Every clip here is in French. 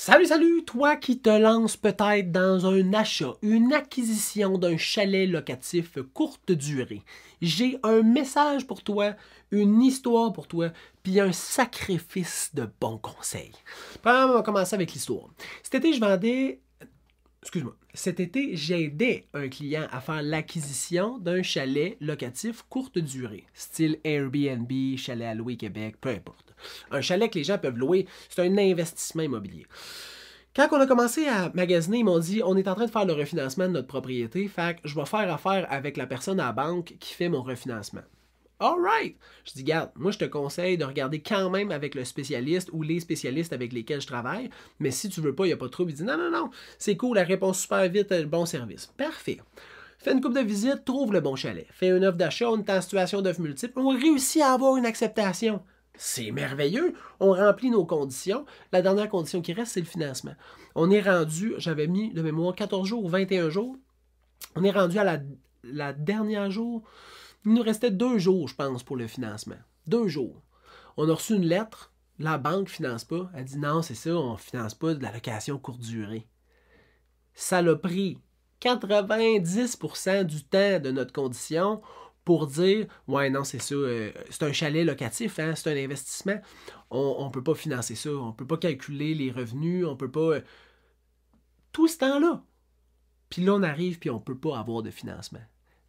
Salut, salut! Toi qui te lances peut-être dans un achat, une acquisition d'un chalet locatif courte durée. J'ai un message pour toi, une histoire pour toi, puis un sacrifice de bons conseils. Premièrement, on va commencer avec l'histoire. Cet été, j'aidais un client à faire l'acquisition d'un chalet locatif courte durée, style Airbnb, chalet à louer Québec, peu importe. Un chalet que les gens peuvent louer, c'est un investissement immobilier. Quand on a commencé à magasiner, ils m'ont dit on est en train de faire le refinancement de notre propriété, fait que je vais faire affaire avec la personne à la banque qui fait mon refinancement. Alright! Je dis, garde, moi je te conseille de regarder quand même avec le spécialiste ou les spécialistes avec lesquels je travaille, mais si tu veux pas, il n'y a pas de trouble. Il dit, non, c'est cool, la réponse super vite, le bon service. Parfait. Fais une coupe de visite, trouve le bon chalet. Fais une offre d'achat, on est en situation d'offre multiple, on réussit à avoir une acceptation. C'est merveilleux, on remplit nos conditions. La dernière condition qui reste, c'est le financement. On est rendu, j'avais mis de mémoire 14 jours ou 21 jours, on est rendu à la dernière jour. Il nous restait 2 jours, je pense, pour le financement. 2 jours. On a reçu une lettre. La banque ne finance pas. Elle dit non, c'est ça, on ne finance pas de la location courte durée. Ça l'a pris 90% du temps de notre condition pour dire ouais, non, c'est ça, c'est un chalet locatif, hein, c'est un investissement. On ne peut pas financer ça. On ne peut pas calculer les revenus. On ne peut pas. Tout ce temps-là. Puis là, on arrive puis on ne peut pas avoir de financement.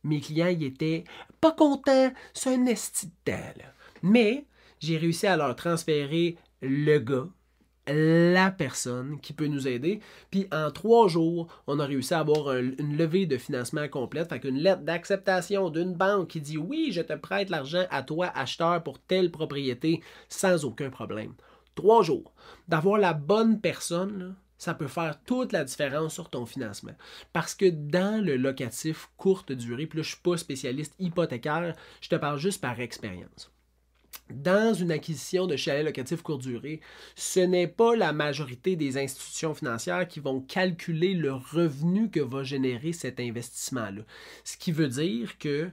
Mes clients, ils étaient pas contents. C'est un esti de temps, là. Mais j'ai réussi à leur transférer le gars, la personne qui peut nous aider. Puis en 3 jours, on a réussi à avoir une levée de financement complète. Fait qu'une lettre d'acceptation d'une banque qui dit oui, je te prête l'argent à toi, acheteur, pour telle propriété, sans aucun problème. 3 jours. D'avoir la bonne personne, là, ça peut faire toute la différence sur ton financement. Parce que dans le locatif courte durée, puis là, je ne suis pas spécialiste hypothécaire, je te parle juste par expérience. Dans une acquisition de chalet locatif courte durée, ce n'est pas la majorité des institutions financières qui vont calculer le revenu que va générer cet investissement-là. Ce qui veut dire que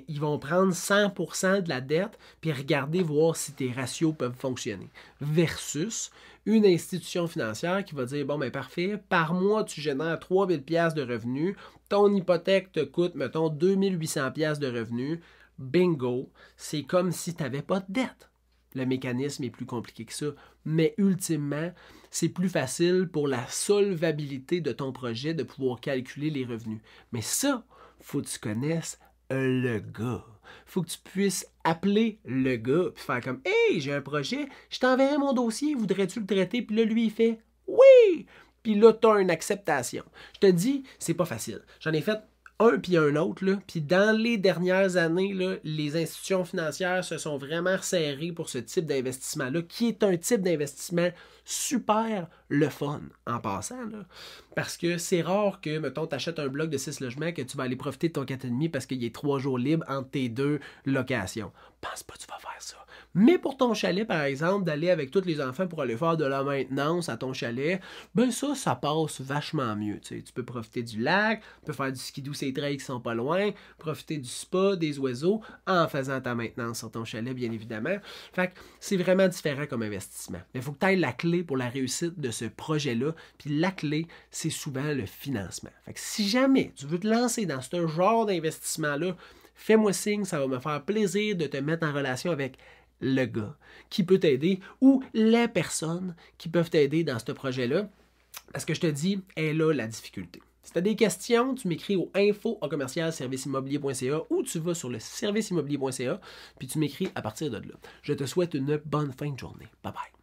ils vont prendre 100% de la dette puis regarder voir si tes ratios peuvent fonctionner. Versus une institution financière qui va dire bon, parfait, par mois, tu génères 3000 pièces de revenus, ton hypothèque te coûte, mettons, 2800 pièces de revenus. Bingo, c'est comme si tu n'avais pas de dette. Le mécanisme est plus compliqué que ça, mais ultimement, c'est plus facile pour la solvabilité de ton projet de pouvoir calculer les revenus. Mais ça, il faut que tu connaisses le gars. Il faut que tu puisses appeler le gars et faire comme « Hey, j'ai un projet, je t'enverrai mon dossier, voudrais-tu le traiter? » Puis là, lui, il fait « Oui! » Puis là, tu as une acceptation. Je te dis, c'est pas facile. J'en ai fait un puis un autre, là. Puis dans les dernières années, là, les institutions financières se sont vraiment resserrées pour ce type d'investissement-là, qui est un type d'investissement super le fun, en passant, là. Parce que c'est rare que, mettons, tu achètes un bloc de 6 logements que tu vas aller profiter de ton 4,5 parce qu'il y a 3 jours libres entre tes 2 locations. Pense pas que tu vas faire ça. Mais pour ton chalet, par exemple, d'aller avec tous les enfants pour aller faire de la maintenance à ton chalet, ça passe vachement mieux. Tu peux profiter du lac, tu peux faire du skidoo, ces trails qui sont pas loin, profiter du spa, des oiseaux, en faisant ta maintenance sur ton chalet, bien évidemment. Fait que c'est vraiment différent comme investissement. Mais il faut que tu aies la clé pour la réussite de ce projet-là. Puis la clé, c'est souvent le financement. Fait que si jamais tu veux te lancer dans ce genre d'investissement-là, fais-moi signe, ça va me faire plaisir de te mettre en relation avec le gars qui peut t'aider ou les personnes qui peuvent t'aider dans ce projet-là. Parce que je te dis, est là la difficulté. Si tu as des questions, tu m'écris au info@serviceimmobilier.ca ou tu vas sur le serviceimmobilier.ca puis tu m'écris à partir de là. Je te souhaite une bonne fin de journée. Bye bye.